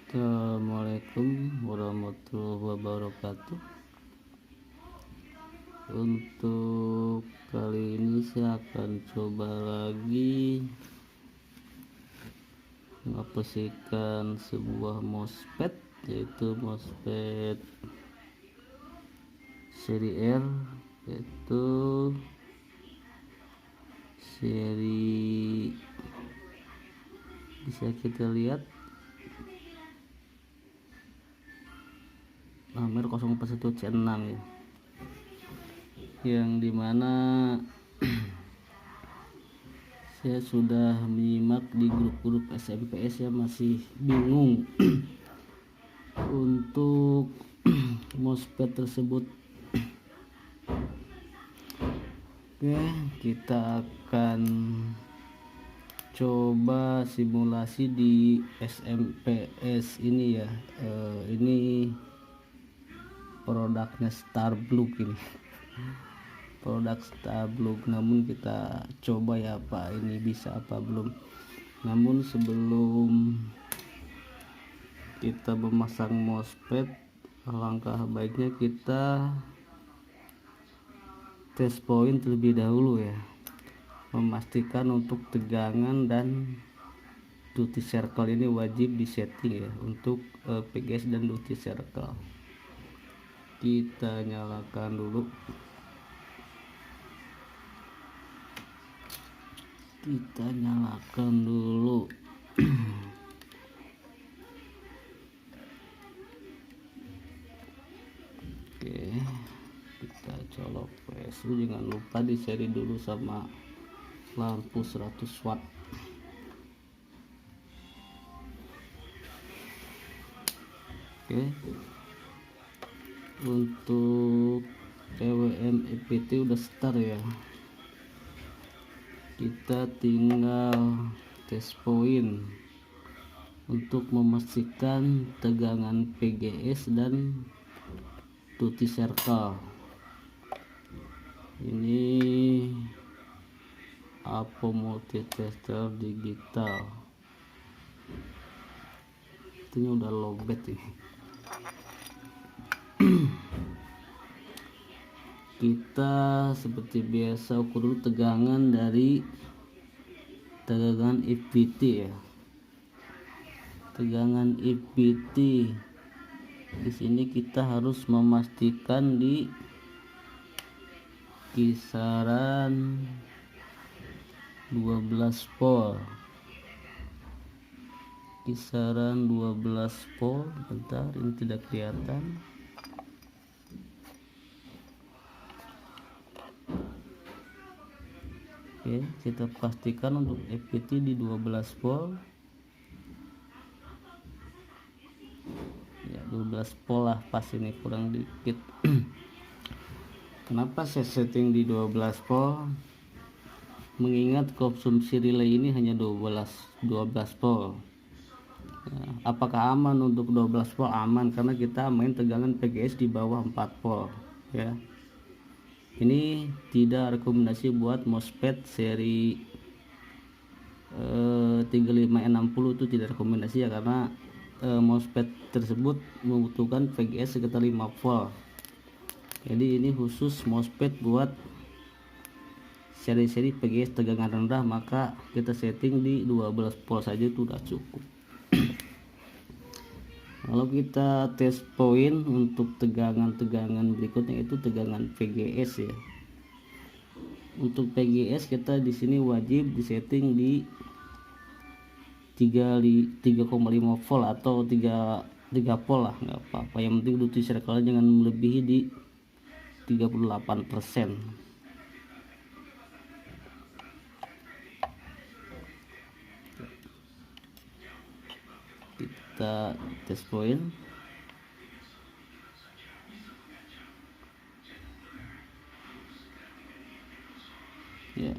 Assalamualaikum warahmatullahi wabarakatuh. Untuk kali ini saya akan coba lagi mengoperasikan sebuah MOSFET, yaitu MOSFET seri R, yaitu seri, bisa kita lihat nomor 041C6 ya, yang dimana saya sudah menyimak di grup-grup SMPS yang masih bingung untuk MOSFET tersebut. Oke, kita akan coba simulasi di SMPS ini ya. Ini produknya StarBlue ini. Produk StarBlue, namun kita coba ya apa ini bisa apa belum. Namun sebelum kita memasang MOSFET, alangkah baiknya kita tes point terlebih dahulu ya, memastikan untuk tegangan dan duty circle ini wajib disetting ya untuk PGS dan duty circle. Kita nyalakan dulu. Oke, kita colok PSU, jangan lupa di seri dulu sama lampu 100 watt. Oke, untuk PWM EPT udah start ya, kita tinggal tes point untuk memastikan tegangan PGS dan duty circle. Ini apa multitester digital, ini udah lowbat ya. Kita seperti biasa ukur dulu tegangan dari tegangan EPT ya. Tegangan EPT di sini kita harus memastikan di kisaran 12 volt. Kisaran 12 volt. Bentar, ini tidak kelihatan. Oke, kita pastikan untuk EPT di 12 volt. Ya, 12 volt lah pas, ini kurang dikit. Kenapa saya setting di 12 volt? Mengingat konsumsi relay ini hanya 12 volt. Nah, apakah aman untuk 12 volt? Aman, karena kita main tegangan PGS di bawah 4 volt ya. Ini tidak rekomendasi buat MOSFET seri 3560, itu tidak rekomendasi ya, karena MOSFET tersebut membutuhkan PGS sekitar 5 volt. Jadi ini khusus MOSFET buat seri-seri PGS tegangan rendah, maka kita setting di 12 volt saja itu sudah cukup. Kalau kita tes point untuk tegangan berikutnya, itu tegangan PGS ya. Untuk PGS kita di sini wajib disetting di 3,5 volt atau 3 volt lah, nggak apa-apa. Yang penting duty circle jangan melebihi di 38%. Kita tes point. Ya,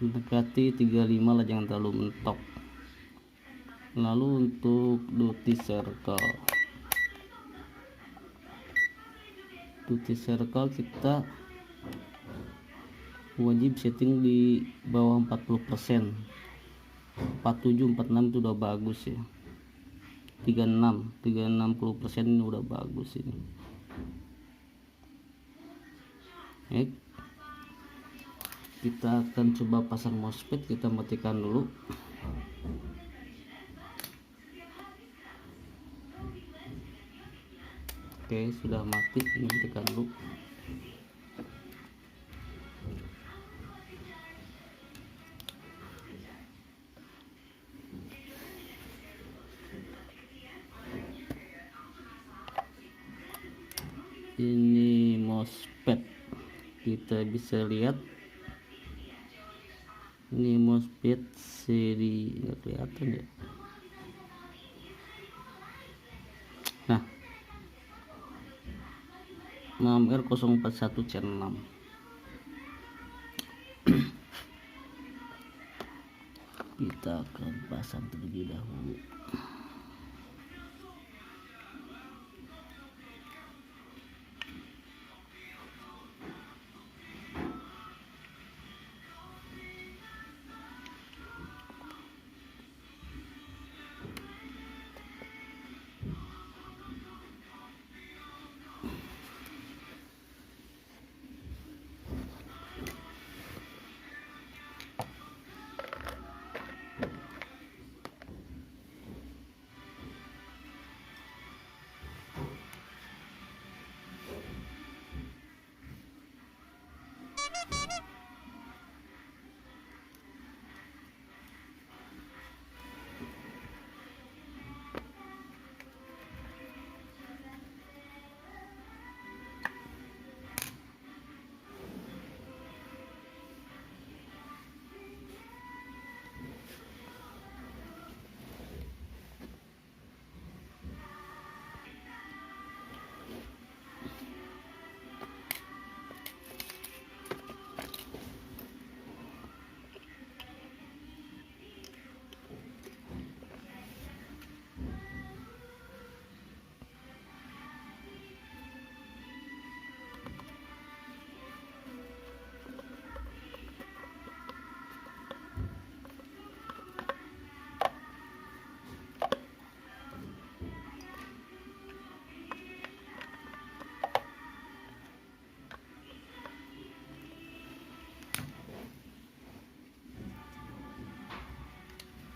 mendekati 35 lah, jangan terlalu mentok. Lalu untuk duty circle kita wajib setting di bawah 40%. 47, 46 itu udah bagus ya. 60% ini udah bagus ini. Baik, kita akan coba pasang MOSFET. Kita matikan dulu. Oke, sudah mati. Ini tekan dulu. Ini MOSFET, kita bisa lihat ini MOSFET seri, nggak kelihatan ya. Nah, 6R041 channel 6. Kita akan pasang terlebih dahulu.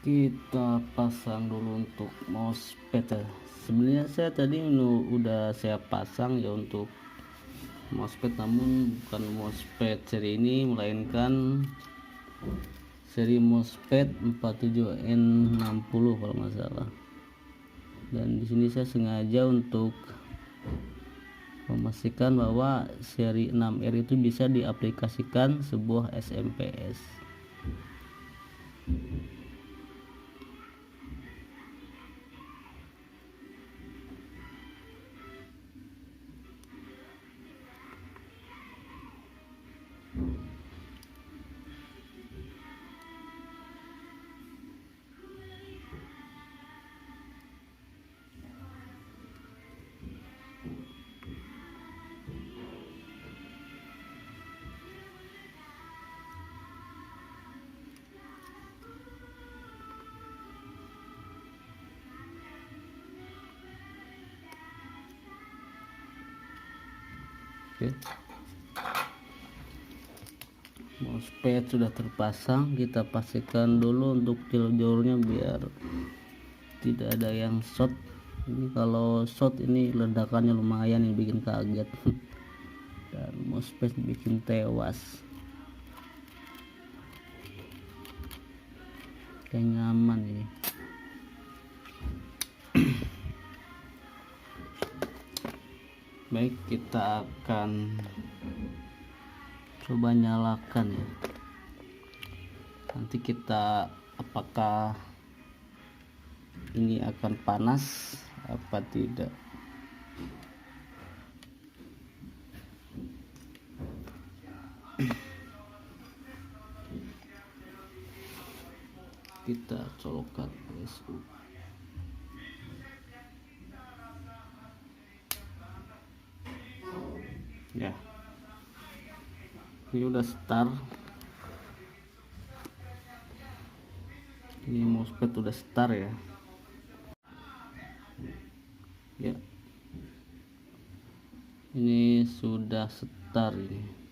Kita pasang dulu untuk MOSFET ya. Sebenarnya saya tadi udah saya pasang ya untuk MOSFET, namun bukan MOSFET seri ini, melainkan seri MOSFET 47N60 kalau nggak salah. Dan di sini saya sengaja untuk memastikan bahwa seri 6R itu bisa diaplikasikan sebuah SMPS. Oke. MOSFET sudah terpasang. Kita pastikan dulu untuk jalur-jalurnya biar tidak ada yang short. Ini kalau short ini ledakannya lumayan, yang bikin kaget. Dan MOSFET bikin tewas. Kayak nyaman ini. Baik, kita akan coba nyalakan ya. Nanti kita apakah ini akan panas apa tidak. Kita colokkan PSU. Ya, ini udah start. Ini MOSFET udah start ya. Ini sudah setar ini.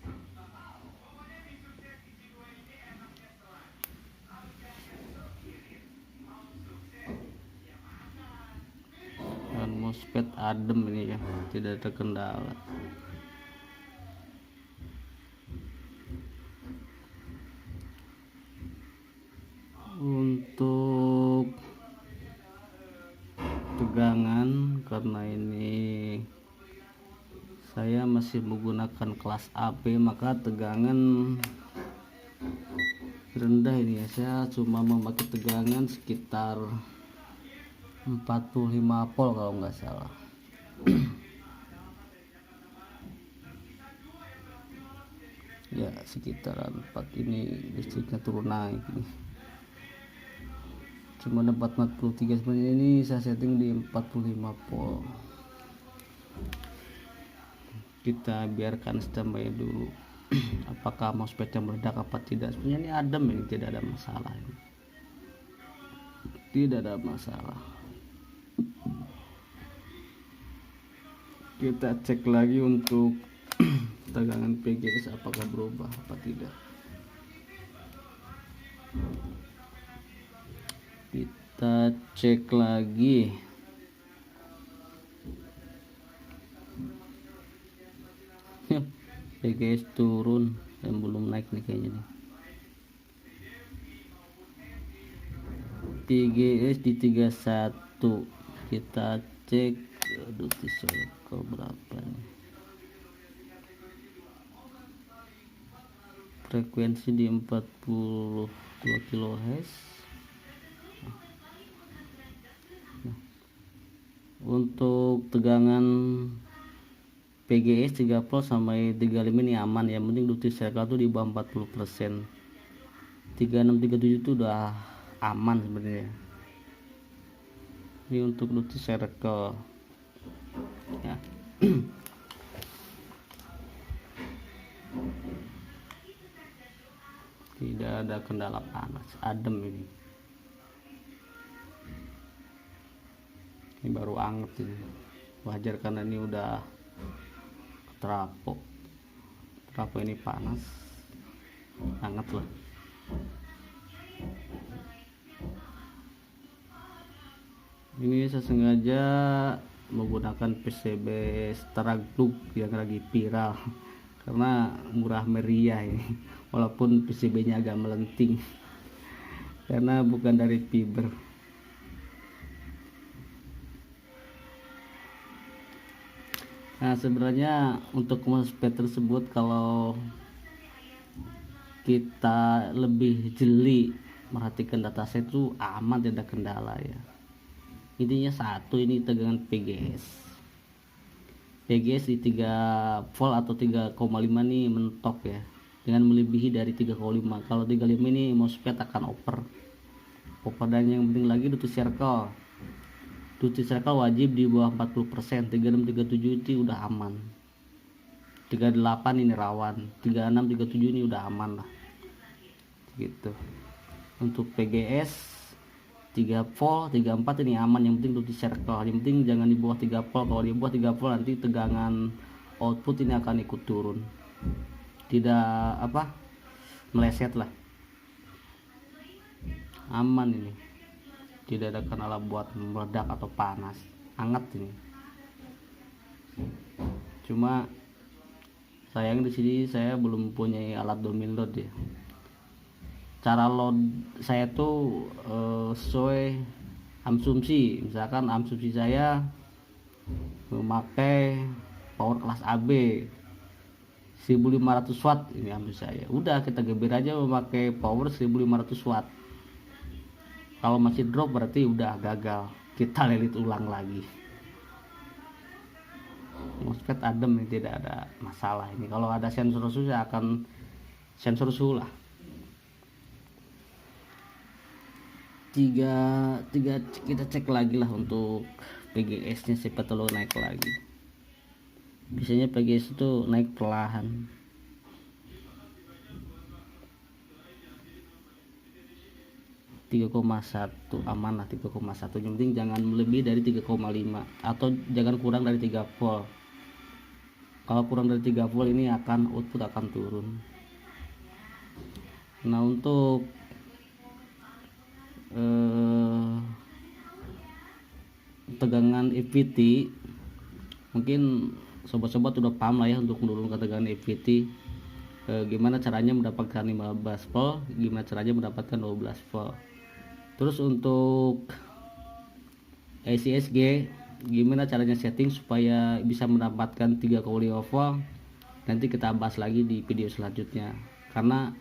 Dan MOSFET adem ini ya, tidak ada kendala. Untuk tegangan, karena ini saya masih menggunakan kelas AP, maka tegangan rendah ini ya. Saya cuma memakai tegangan sekitar 45 volt kalau nggak salah. Ya sekitaran 4 ini listriknya turun naik ini. Cuma dapat 43, sebenarnya ini saya setting di 45 volt. Kita biarkan standby dulu. Apakah MOSFET yang meledak apa tidak? Sebenarnya ini adem, ini tidak ada masalah ini. Tidak ada masalah. Kita cek lagi untuk tegangan PGS apakah berubah apa tidak. Kita cek lagi. PGS turun dan belum naik nih kayaknya nih. PGS di 31. Kita cek duty cycle berapa nih. Frekuensi di 42 kHz. Untuk tegangan PGS 3 volt sampai 35 ini aman ya, penting duty cycle tuh di bawah 40%. 3637 itu udah aman sebenarnya. Ini untuk duty cycle ya. Tidak ada kendala panas, adem ini. Ini baru anget ini. Wajar karena ini udah trafo ini panas, hangat lah. Ini saya sengaja menggunakan PCB Staragroup yang lagi viral karena murah meriah ini, walaupun PCB nya agak melenting karena bukan dari fiber. Nah sebenarnya untuk MOSFET tersebut kalau kita lebih jeli merhatikan dataset itu aman, tidak kendala ya. Intinya satu, ini tegangan PGS di 3 volt atau 3,5 nih mentok ya, dengan melebihi dari 3,5. Kalau 35 ini MOSFET akan over. Dan yang penting lagi duty cycle wajib di bawah 40%. 3637 itu udah aman. 38 ini rawan, 3637 ini udah aman lah gitu. Untuk PGS 3 volt, 34 ini aman, yang penting duty cycle. Yang penting jangan di bawah 3 volt. Kalau di bawah 3 volt nanti tegangan output ini akan ikut turun. Tidak meleset lah. Aman ini. Tidak ada kendala buat meledak atau panas. Hangat ini. Cuma sayang di sini saya belum punya alat domain load ya. Cara load saya tuh sesuai asumsi. Misalkan asumsi saya memakai power kelas AB 1500 watt, ini asumsi saya. Udah kita gebir aja memakai power 1500 watt. Kalau masih drop berarti udah gagal, kita lelit ulang lagi. MOSFET adem ini, tidak ada masalah ini. Kalau ada sensor suhu saya akan sensor suhu lah. Kita cek lagi lah untuk PGS nya, siapa tahu naik lagi. Biasanya PGS itu naik perlahan. (3,1) aman lah, 3,1. yang penting jangan lebih dari 3,5 atau jangan kurang dari 3 volt. Kalau kurang dari 3 volt ini akan output akan turun. Nah, untuk tegangan EVT mungkin sobat-sobat udah paham lah ya untuk menurunkan tegangan EVT. Gimana caranya mendapatkan 15 volt, gimana caranya mendapatkan 12 volt. Terus untuk ICSG gimana caranya setting supaya bisa mendapatkan 3 volt, nanti kita bahas lagi di video selanjutnya karena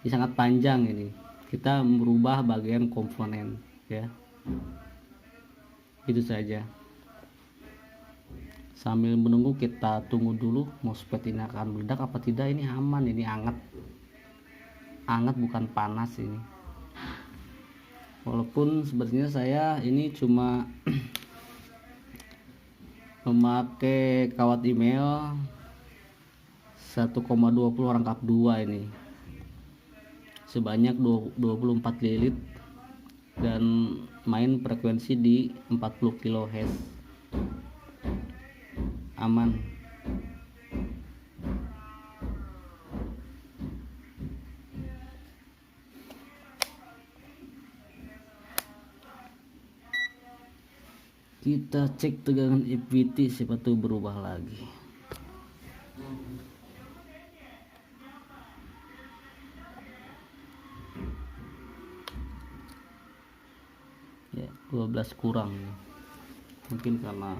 ini sangat panjang. Ini kita merubah bagian komponen ya. Itu saja. Sambil menunggu kita tunggu dulu MOSFET ini akan meledak apa tidak. Ini aman, ini hangat bukan panas ini. Walaupun sebenarnya saya ini cuma memakai kawat email 1,20 rangkap 2 ini sebanyak 24 lilit dan main frekuensi di 40 kHz. Aman. Kita cek tegangan EVT siapa tahu berubah lagi. Ya, 12 kurang. Mungkin karena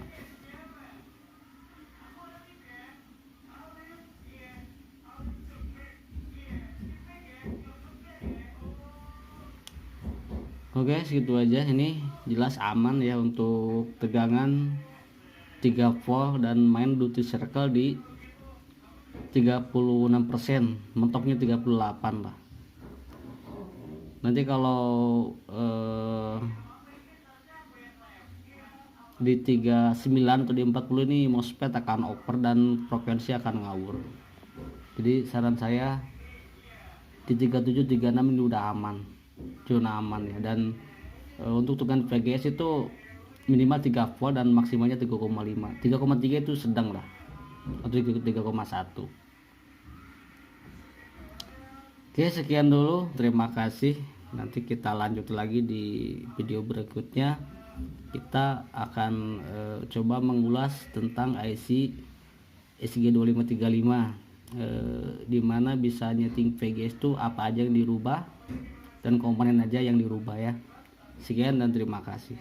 oke, segitu aja. Ini jelas aman ya untuk tegangan 3 volt dan main duty circle di 36%, mentoknya 38 lah. Nanti kalau di 39 atau di 40 ini MOSFET akan over dan frekuensi akan ngawur. Jadi saran saya di 37 36 ini udah aman, zona aman ya. Dan untuk tegangan VGS itu minimal 3 volt dan maksimalnya 3,5. 3,3 itu sedang lah, atau 3,1. Oke, sekian dulu, terima kasih. Nanti kita lanjut lagi di video berikutnya. Kita akan coba mengulas tentang IC SG2535, dimana bisa nyeting VGS itu apa aja yang dirubah dan komponen aja yang dirubah ya. Sekian dan terima kasih.